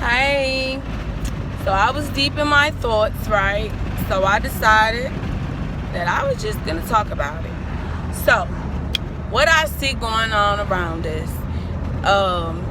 Hey, so I was deep in my thoughts, right? So I decided that I was just gonna talk about it. So, what I see going on around us,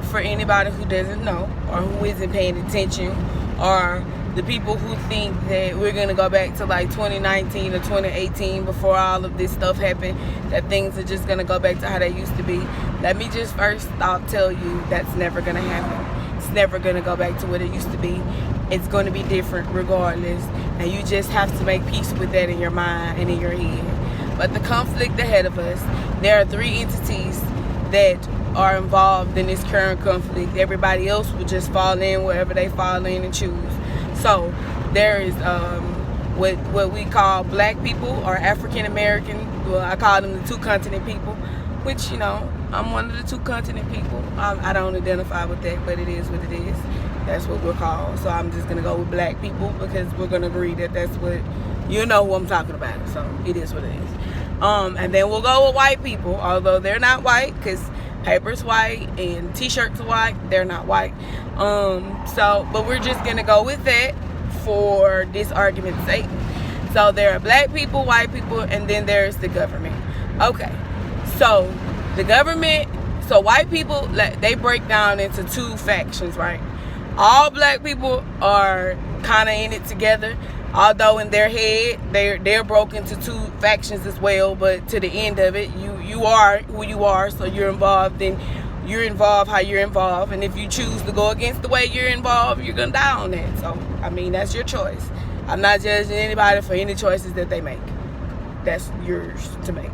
for anybody who doesn't know or who isn't paying attention, or the people who think that we're gonna go back to like 2019 or 2018 before all of this stuff happened, that things are just gonna go back to how they used to be. Let me just first off tell you that's never gonna happen. It's never going to go back to what it used to be. It's going to be different regardless. And you just have to make peace with that in your mind and in your head. But the conflict ahead of us, there are three entities that are involved in this current conflict. Everybody else will just fall in wherever they fall in and choose. So there is what we call black people or African American. Well, I call them the two continent people, which, I'm one of the two continent people. I don't identify with that, but it is what it is. That's what we're called. So I'm just going to go with black people because we're going to agree that that's what, who I'm talking about. So it is what it is. And then we'll go with white people, although they're not white because paper's white and t-shirts are white. They're not white. But we're just going to go with that for this argument's sake. So there are black people, white people, and then there's the government. Okay. So the government, so white people, they break down into two factions, right? All black people are kind of in it together, although in their head they're broken into two factions as well. But to the end of it, you are who you are, so you're involved how you're involved, and if you choose to go against the way you're involved, you're gonna die on that. So that's your choice. I'm not judging anybody for any choices that they make. That's yours to make.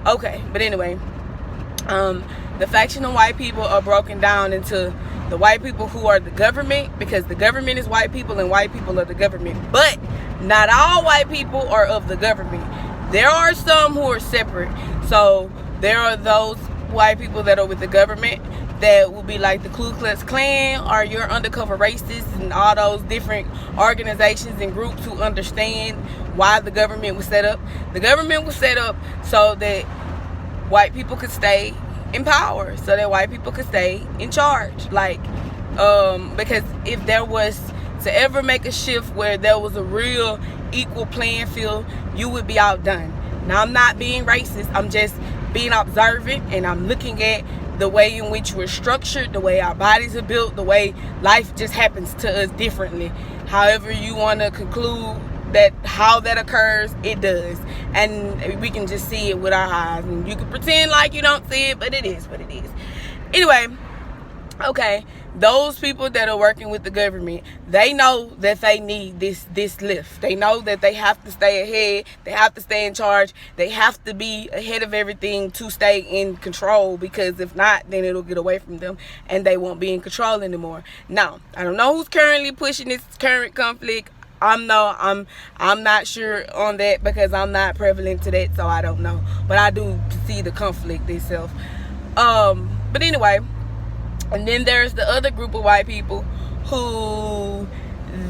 Okay, but anyway, the faction of white people are broken down into the white people who are the government, because the government is white people and white people are the government. But not all white people are of the government. There are some who are separate. So there are those white people that are with the government that will be like the Ku Klux Klan or your undercover racists and all those different organizations and groups who understand why the government was set up. The government was set up so that white people could stay in power, so that white people could stay in charge. Because if there was to ever make a shift where there was a real equal playing field, you would be outdone. Now, I'm not being racist. I'm just being observant, and I'm looking at the way in which we're structured, the way our bodies are built, the way life just happens to us differently. However you want to conclude that how that occurs, it does. And we can just see it with our eyes. And you can pretend like you don't see it, but it is what it is. Anyway, okay, those people that are working with the government, they know that they need this lift. They know that they have to stay ahead. They have to stay in charge. They have to be ahead of everything to stay in control, because if not, then it'll get away from them and they won't be in control anymore. Now, I don't know who's currently pushing this current conflict. I'm not sure on that because I'm not prevalent to that, so I don't know. But I do see the conflict itself. But anyway, and then there's the other group of white people who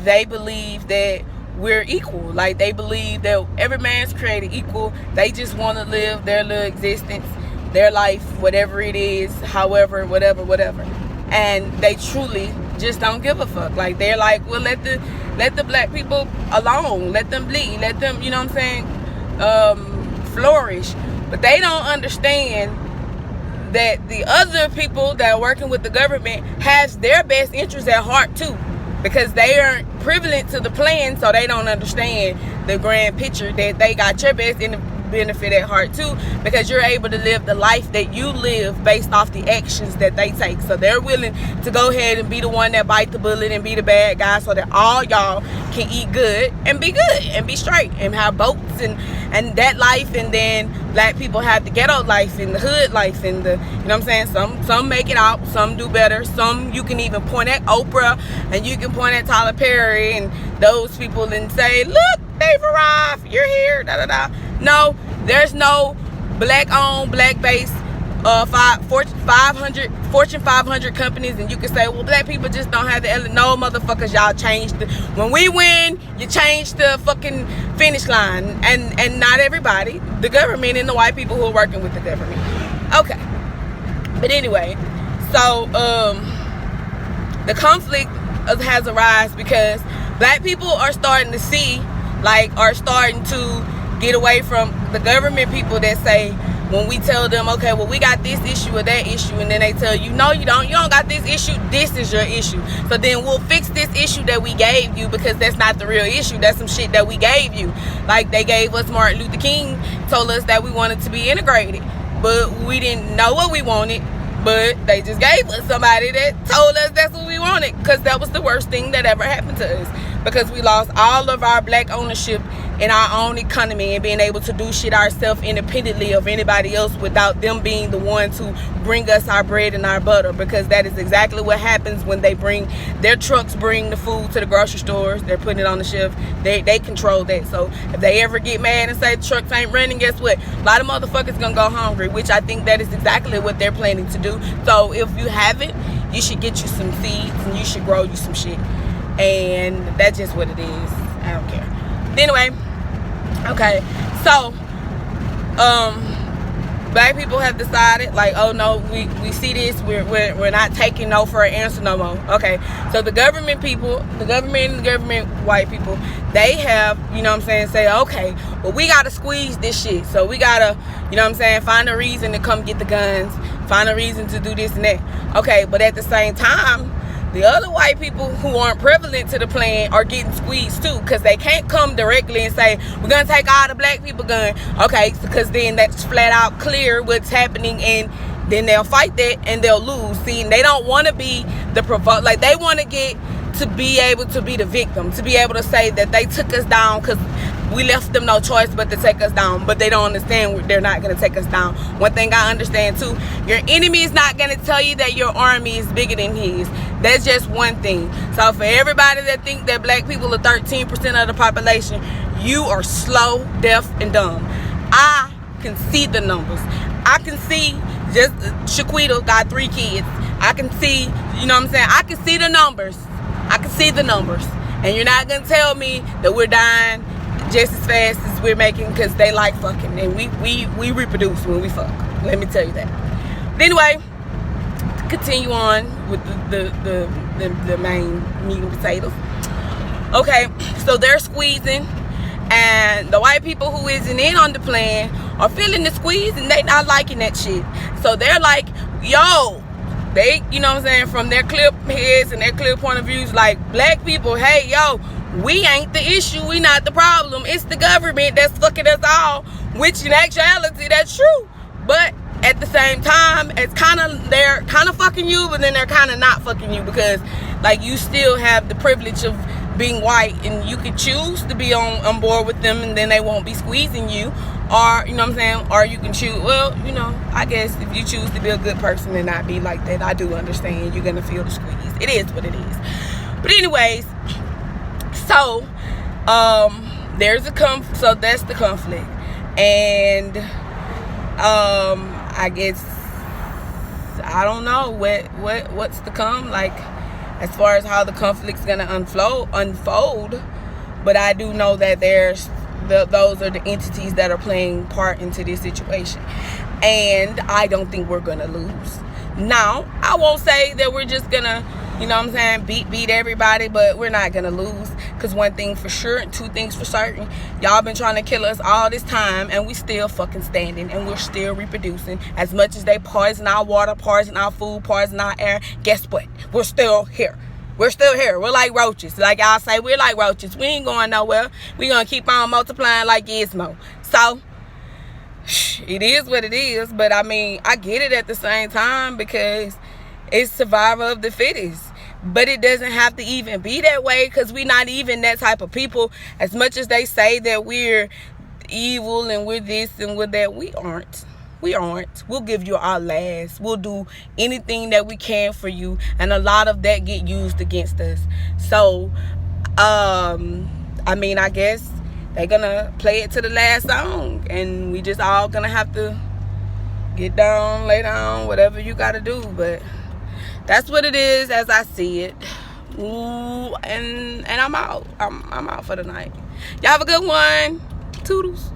they believe that we're equal. Like, they believe that every man's created equal. They just want to live their little existence, their life, whatever it is, however, whatever. And they truly just don't give a fuck. Like, they're like, well, let the black people alone. Let them bleed. Let them, flourish. But they don't understand that the other people that are working with the government has their best interests at heart too, because they aren't prevalent to the plan, so they don't understand the grand picture that they got your best benefit at heart too, because you're able to live the life that you live based off the actions that they take. So they're willing to go ahead and be the one that bite the bullet and be the bad guy, so that all y'all can eat good and be straight and have boats and that life. And then black people have the ghetto life and the hood life and the, some make it out, some do better, some you can even point at Oprah and you can point at Tyler Perry and those people and say, look, they've arrived, you're here, No, there's no black-owned, black-based Fortune 500 companies, and you can say, well, black people just don't have the no, motherfuckers, y'all changed when we win, you change the fucking finish line. And not everybody, the government and the white people who are working with the government. Okay, but anyway, so the conflict has arisen because black people are starting to see, like, are starting to get away from the government people that say, when we tell them, okay, well, we got this issue or that issue, and then they tell you, no, you don't got this issue, this is your issue. So then we'll fix this issue that we gave you, because that's not the real issue. That's some shit that we gave you. Like, they gave us Martin Luther King, told us that we wanted to be integrated, but we didn't know what we wanted. But they just gave us somebody that told us that's what we wanted, because that was the worst thing that ever happened to us, because we lost all of our black ownership in our own economy and being able to do shit ourselves independently of anybody else without them being the ones who bring us our bread and our butter, because that is exactly what happens when they bring their trucks, bring the food to the grocery stores. They're putting it on the shelf. They control that. So if they ever get mad and say the trucks ain't running, guess what? A lot of motherfuckers gonna go hungry, which I think that is exactly what they're planning to do. So if you haven't, you should get you some seeds and you should grow you some shit. And that's just what it is. I don't care. But anyway, okay, so black people have decided, like, oh no, we see this, we're not taking no for an answer no more. Okay, so the government people, the government white people, they have, you know what I'm saying, say, okay, well, we gotta squeeze this shit, so we gotta, you know what I'm saying, find a reason to come get the guns, find a reason to do this and that. Okay, but at the same time, the other white people who aren't prevalent to the plan are getting squeezed too, because they can't come directly and say, we're going to take all the black people gun. Okay, because then that's flat out clear what's happening, and then they'll fight that and they'll lose. See, they don't want to be the like, they want to get to be able to be the victim, to be able to say that they took us down because we left them no choice but to take us down. But they don't understand they're not going to take us down. One thing I understand too, your enemy is not going to tell you that your army is bigger than his. That's just one thing. So for everybody that think that black people are 13% of the population, you are slow, deaf, and dumb. I can see the numbers. I can see, just Shaquita got 3 kids. I can see, you know what I'm saying, I can see the numbers. I can see the numbers. And you're not going to tell me that we're dying just as fast as we're making, because they like fucking, and we reproduce when we fuck. Let me tell you that. But anyway, continue on with the main meat and potatoes. Okay, so they're squeezing, and the white people who isn't in on the plan are feeling the squeeze, and they not liking that shit. So they're like, yo, they, you know what I'm saying, from their clear heads and their clear point of views, like, black people, hey, yo, we ain't the issue, we not the problem, it's the government that's fucking us all, which in actuality, that's true. But at the same time, it's they're kind of fucking you, but then they're kind of not fucking you, because, like, you still have the privilege of being white, and you could choose to be on board with them, and then they won't be squeezing you. Or, you know what I'm saying, or you can choose, well, you know, I guess if you choose to be a good person and not be like that, I do understand you're gonna feel the squeeze. It is what it is. But anyways, so there's so that's the conflict. And I guess, I don't know what's to come, like, as far as how the conflict's gonna unfold. But I do know that those are the entities that are playing part into this situation, and I don't think we're gonna lose. Now, I won't say that we're just gonna, you know what I'm saying, beat everybody, but we're not gonna lose, because one thing for sure and 2 things for certain, y'all been trying to kill us all this time, and we still fucking standing, and we're still reproducing. As much as they poison our water, poison our food, poison our air, guess what? We're still here. We're still here. We're like roaches. Like y'all say, we're like roaches. We ain't going nowhere. We're going to keep on multiplying like Gizmo. So, it is what it is. But, I mean, I get it at the same time, because it's survival of the fittest. But it doesn't have to even be that way, because we're not even that type of people. As much as they say that we're evil and we're this and we're that, we aren't. We aren't. We'll give you our last. We'll do anything that we can for you, and a lot of that get used against us. So, I mean, I guess they're gonna play it to the last song, and we just all gonna have to get down, lay down, whatever you gotta do. But that's what it is as I see it. Ooh, and I'm out. I'm out for the night. Y'all have a good one. Toodles.